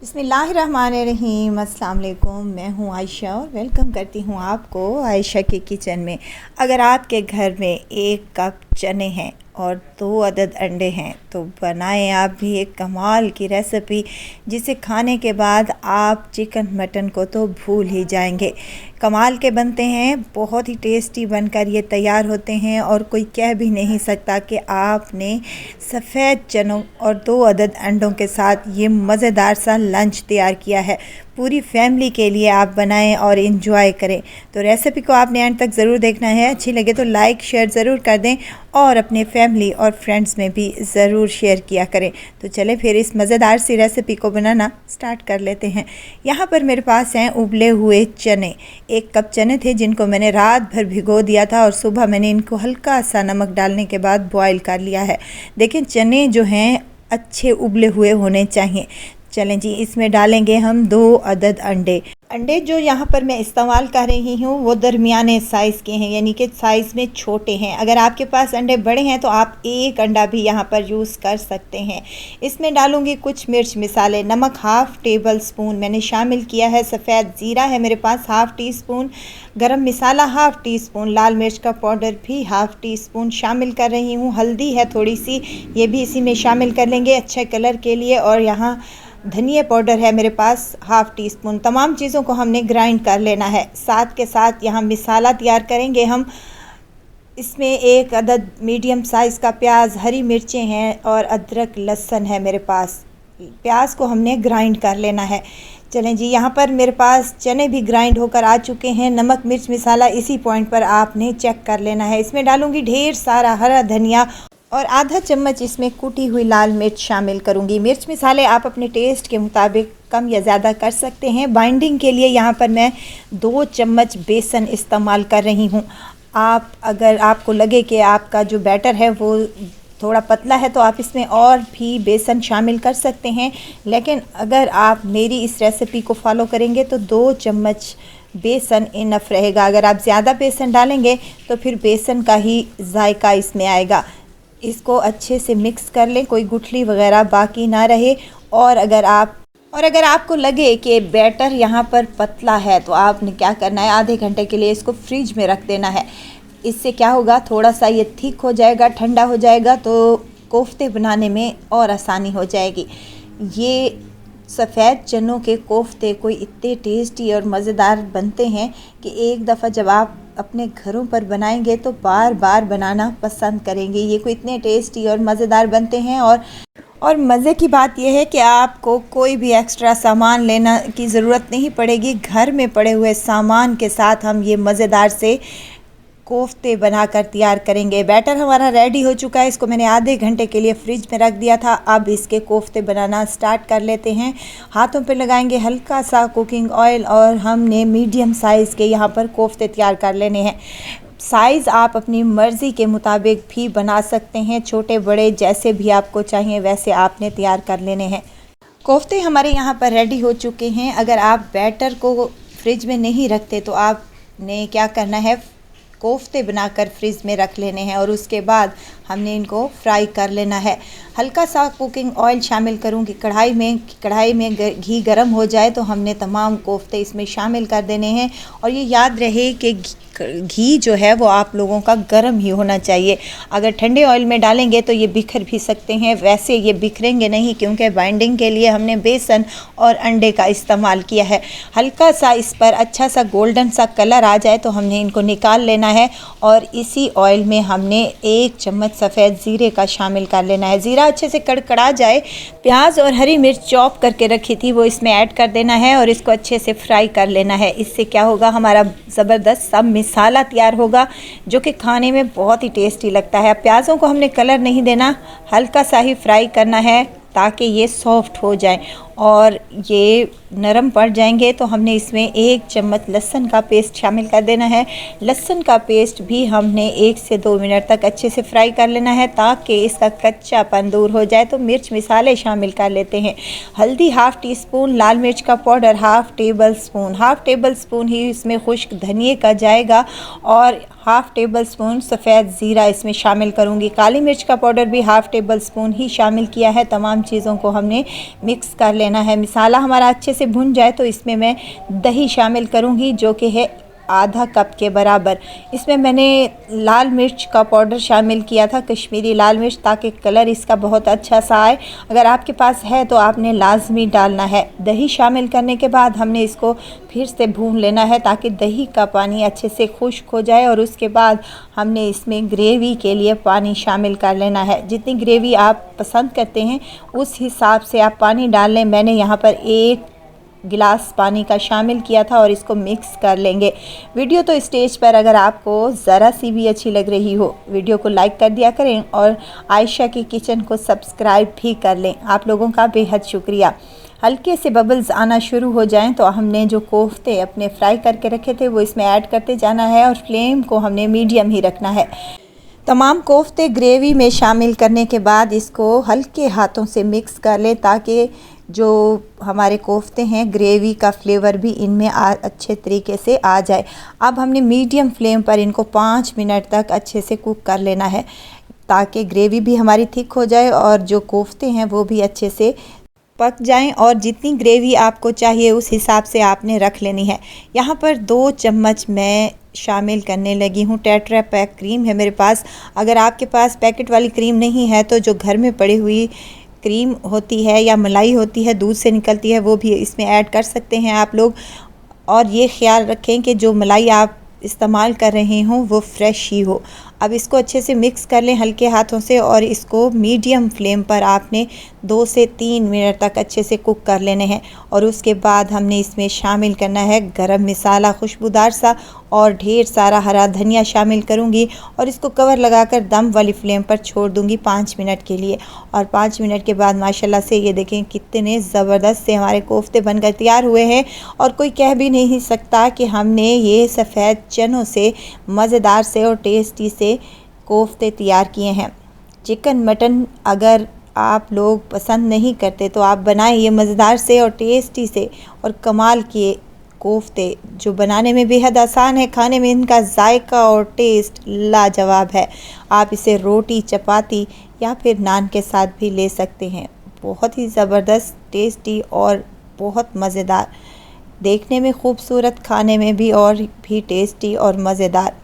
बिस्मिल्लाहिर्रहमानिर्रहीम। अस्सलाम वालेकुम। मैं हूँ आयशा और वेलकम करती हूँ आपको आयशा के किचन में। अगर आपके घर में 1 कप चने हैं और 2 अदद अंडे हैं तो बनाएं आप भी एक कमाल की रेसिपी, जिसे खाने के बाद आप चिकन मटन को तो भूल ही जाएंगे। कमाल के बनते हैं, बहुत ही टेस्टी बनकर ये तैयार होते हैं और कोई कह भी नहीं सकता कि आपने सफ़ेद चनों और 2 अदद अंडों के साथ ये मज़ेदार सा लंच तैयार किया है। पूरी फैमिली के लिए आप बनाएं और इन्जॉय करें। तो रेसिपी को आपने एंड तक ज़रूर देखना है। अच्छी लगे तो लाइक शेयर ज़रूर कर दें और अपने फैमिली और फ्रेंड्स में भी ज़रूर शेयर किया करें। तो चलें फिर इस मज़ेदार सी रेसिपी को बनाना स्टार्ट कर लेते हैं। यहाँ पर मेरे पास हैं उबले हुए चने। 1 कप चने थे जिनको मैंने रात भर भिगो दिया था और सुबह मैंने इनको हल्का सा नमक डालने के बाद बॉईल कर लिया है। देखें चने जो हैं अच्छे उबले हुए होने चाहिए। चलें जी, इसमें डालेंगे हम 2 अदद अंडे। अंडे जो यहाँ पर मैं इस्तेमाल कर रही हूँ वो दरमियाने साइज़ के हैं, यानी कि साइज़ में छोटे हैं। अगर आपके पास अंडे बड़े हैं तो आप 1 अंडा भी यहाँ पर यूज़ कर सकते हैं। इसमें डालूँगी कुछ मिर्च मसाले। नमक हाफ़ टेबल स्पून मैंने शामिल किया है। सफ़ेद ज़ीरा है मेरे पास हाफ़ टी स्पून। गरम मसाला हाफ़ टी स्पून। लाल मिर्च का पाउडर भी हाफ़ टी स्पून शामिल कर रही हूँ। हल्दी है थोड़ी सी, ये भी इसी में शामिल कर लेंगे अच्छे कलर के लिए। और यहाँ धनिया पाउडर है मेरे पास हाफ़ टी स्पून। तमाम चीज़ों को हमने ग्राइंड कर लेना है। साथ के साथ यहाँ मसाला तैयार करेंगे हम। इसमें 1 अदद मीडियम साइज़ का प्याज, हरी मिर्चें हैं और अदरक लहसुन है मेरे पास। प्याज को हमने ग्राइंड कर लेना है। चलें जी, यहाँ पर मेरे पास चने भी ग्राइंड होकर आ चुके हैं। नमक मिर्च मसाला इसी पॉइंट पर आपने चेक कर लेना है। इसमें डालूँगी ढेर सारा हरा धनिया और आधा चम्मच इसमें कुटी हुई लाल मिर्च शामिल करूंगी। मिर्च मसाले आप अपने टेस्ट के मुताबिक कम या ज़्यादा कर सकते हैं। बाइंडिंग के लिए यहाँ पर मैं 2 चम्मच बेसन इस्तेमाल कर रही हूँ। अगर आपको लगे कि आपका जो बैटर है वो थोड़ा पतला है तो आप इसमें और भी बेसन शामिल कर सकते हैं, लेकिन अगर आप मेरी इस रेसिपी को फॉलो करेंगे तो 2 चम्मच बेसन इनफ रहेगा। अगर आप ज़्यादा बेसन डालेंगे तो फिर बेसन का ही जायका इसमें आएगा। इसको अच्छे से मिक्स कर लें, कोई गुठली वगैरह बाकी ना रहे। और अगर आपको लगे कि बैटर यहाँ पर पतला है तो आपने क्या करना है, आधे घंटे के लिए इसको फ्रिज में रख देना है। इससे क्या होगा, थोड़ा सा ये थिक हो जाएगा, ठंडा हो जाएगा तो कोफ्ते बनाने में और आसानी हो जाएगी। ये सफ़ेद चनों के कोफ्ते कोई इतने टेस्टी और मज़ेदार बनते हैं कि एक दफ़ा जब आप अपने घरों पर बनाएंगे तो बार बार बनाना पसंद करेंगे। ये कोई इतने टेस्टी और मज़ेदार बनते हैं। और मज़े की बात यह है कि आपको कोई भी एक्स्ट्रा सामान लेना की ज़रूरत नहीं पड़ेगी। घर में पड़े हुए सामान के साथ हम ये मज़ेदार से कोफ्ते बनाकर तैयार करेंगे। बैटर हमारा रेडी हो चुका है। इसको मैंने आधे घंटे के लिए फ्रिज में रख दिया था। अब इसके कोफ्ते बनाना स्टार्ट कर लेते हैं। हाथों पे लगाएंगे हल्का सा कुकिंग ऑयल और हमने मीडियम साइज़ के यहाँ पर कोफ्ते तैयार कर लेने हैं। साइज़ आप अपनी मर्ज़ी के मुताबिक भी बना सकते हैं, छोटे बड़े जैसे भी आपको चाहिए वैसे आपने तैयार कर लेने हैं। कोफ्ते हमारे यहाँ पर रेडी हो चुके हैं। अगर आप बैटर को फ्रिज में नहीं रखते तो आपने क्या करना है, कोफ्ते बनाकर फ्रिज में रख लेने हैं और उसके बाद हमने इनको फ्राई कर लेना है। हल्का सा कुकिंग ऑयल शामिल करूँगी कढ़ाई में घी गर्म हो जाए तो हमने तमाम कोफ्ते इसमें शामिल कर देने हैं। और ये याद रहे कि घी जो है वो आप लोगों का गर्म ही होना चाहिए। अगर ठंडे ऑयल में डालेंगे तो ये बिखर भी सकते हैं, वैसे ये बिखरेंगे नहीं क्योंकि बाइंडिंग के लिए हमने बेसन और अंडे का इस्तेमाल किया है। हल्का सा इस पर अच्छा सा गोल्डन सा कलर आ जाए तो हमने इनको निकाल लेना है और इसी ऑयल में हमने 1 चम्मच सफ़ेद ज़ीरे का शामिल कर लेना है। ज़ीरा अच्छे से कड़कड़ा जाए, प्याज और हरी मिर्च चॉप करके रखी थी वो इसमें ऐड कर देना है और इसको अच्छे से फ्राई कर लेना है। इससे क्या होगा, हमारा ज़बरदस्त सा मसाला तैयार होगा जो कि खाने में बहुत ही टेस्टी लगता है। प्याज़ों को हमने कलर नहीं देना, हल्का सा ही फ्राई करना है ताकि ये सॉफ्ट हो जाए और ये नरम पड़ जाएंगे। तो हमने इसमें 1 चम्मच लहसुन का पेस्ट शामिल कर देना है। लहसुन का पेस्ट भी हमने 1 से 2 मिनट तक अच्छे से फ्राई कर लेना है ताकि इसका कच्चापन दूर हो जाए। तो मिर्च मसाले शामिल कर लेते हैं। हल्दी हाफ़ टी स्पून, लाल मिर्च का पाउडर हाफ़ टेबल स्पून ही इसमें खुश्क धनिए का जाएगा और हाफ़ टेबल स्पून सफ़ेद ज़ीरा इसमें शामिल करूँगी। काली मिर्च का पाउडर भी हाफ़ टेबल स्पून ही शामिल किया है। तमाम चीज़ों को हमने मिक्स कर लेना लेना है। मसाला हमारा अच्छे से भुन जाए तो इसमें मैं दही शामिल करूँगी, जो कि है आधा कप के बराबर। इसमें मैंने लाल मिर्च का पाउडर शामिल किया था, कश्मीरी लाल मिर्च, ताकि कलर इसका बहुत अच्छा सा आए। अगर आपके पास है तो आपने लाजमी डालना है। दही शामिल करने के बाद हमने इसको फिर से भून लेना है ताकि दही का पानी अच्छे से खुश्क हो जाए, और उसके बाद हमने इसमें ग्रेवी के लिए पानी शामिल कर लेना है। जितनी ग्रेवी आप पसंद करते हैं उस हिसाब से आप पानी डाल लें। मैंने यहाँ पर 1 गिलास पानी का शामिल किया था और इसको मिक्स कर लेंगे। वीडियो तो स्टेज पर अगर आपको ज़रा सी भी अच्छी लग रही हो, वीडियो को लाइक कर दिया करें और आयशा की किचन को सब्सक्राइब भी कर लें। आप लोगों का बेहद शुक्रिया। हल्के से बबल्स आना शुरू हो जाएं तो हमने जो कोफ्ते अपने फ्राई करके रखे थे वो इसमें ऐड करते जाना है, और फ्लेम को हमने मीडियम ही रखना है। तमाम कोफ्ते ग्रेवी में शामिल करने के बाद इसको हल्के हाथों से मिक्स कर लें ताकि जो हमारे कोफ्ते हैं ग्रेवी का फ्लेवर भी इनमें अच्छे तरीके से आ जाए। अब हमने मीडियम फ्लेम पर इनको 5 मिनट तक अच्छे से कुक कर लेना है ताकि ग्रेवी भी हमारी थिक हो जाए और जो कोफ्ते हैं वो भी अच्छे से पक जाएं। और जितनी ग्रेवी आपको चाहिए उस हिसाब से आपने रख लेनी है। यहाँ पर 2 चम्मच मैं शामिल करने लगी हूँ टेट्रा पैक क्रीम है मेरे पास। अगर आपके पास पैकेट वाली क्रीम नहीं है तो जो घर में पड़ी हुई क्रीम होती है या मलाई होती है, दूध से निकलती है, वो भी इसमें ऐड कर सकते हैं आप लोग। और ये ख्याल रखें कि जो मलाई आप इस्तेमाल कर रहे हों वो फ्रेश ही हो। अब इसको अच्छे से मिक्स कर लें हल्के हाथों से, और इसको मीडियम फ्लेम पर आपने 2 से 3 मिनट तक अच्छे से कुक कर लेने हैं। और उसके बाद हमने इसमें शामिल करना है गरम मसाला खुशबूदार सा, और ढेर सारा हरा धनिया शामिल करूंगी, और इसको कवर लगाकर दम वाली फ्लेम पर छोड़ दूंगी 5 मिनट के लिए। और 5 मिनट के बाद माशाल्लाह से ये देखें कितने ज़बरदस्त से हमारे कोफ्ते बनकर तैयार हुए हैं। और कोई कह भी नहीं सकता कि हमने ये सफ़ेद चनों से मज़ेदार से और टेस्टी से कोफ्ते तैयार किए हैं। चिकन मटन अगर आप लोग पसंद नहीं करते तो आप बनाएं ये मज़ेदार से और टेस्टी से और कमाल के कोफ्ते, जो बनाने में बेहद आसान है। खाने में इनका जायका और टेस्ट लाजवाब है। आप इसे रोटी, चपाती या फिर नान के साथ भी ले सकते हैं। बहुत ही ज़बरदस्त, टेस्टी और बहुत मज़ेदार, देखने में खूबसूरत, खाने में भी और भी टेस्टी और मज़ेदार।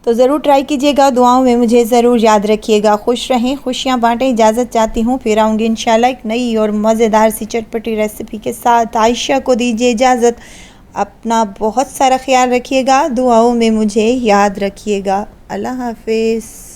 तो ज़रूर ट्राई कीजिएगा। दुआओं में मुझे ज़रूर याद रखिएगा। खुश रहें, खुशियाँ बांटें। इजाज़त चाहती हूँ, फिर आऊँगी इंशाल्लाह एक नई और मज़ेदार सी चटपटी रेसिपी के साथ। आयशा को दीजिए इजाज़त। अपना बहुत सारा ख्याल रखिएगा। दुआओं में मुझे याद रखिएगा। अल्लाह हाफिज़।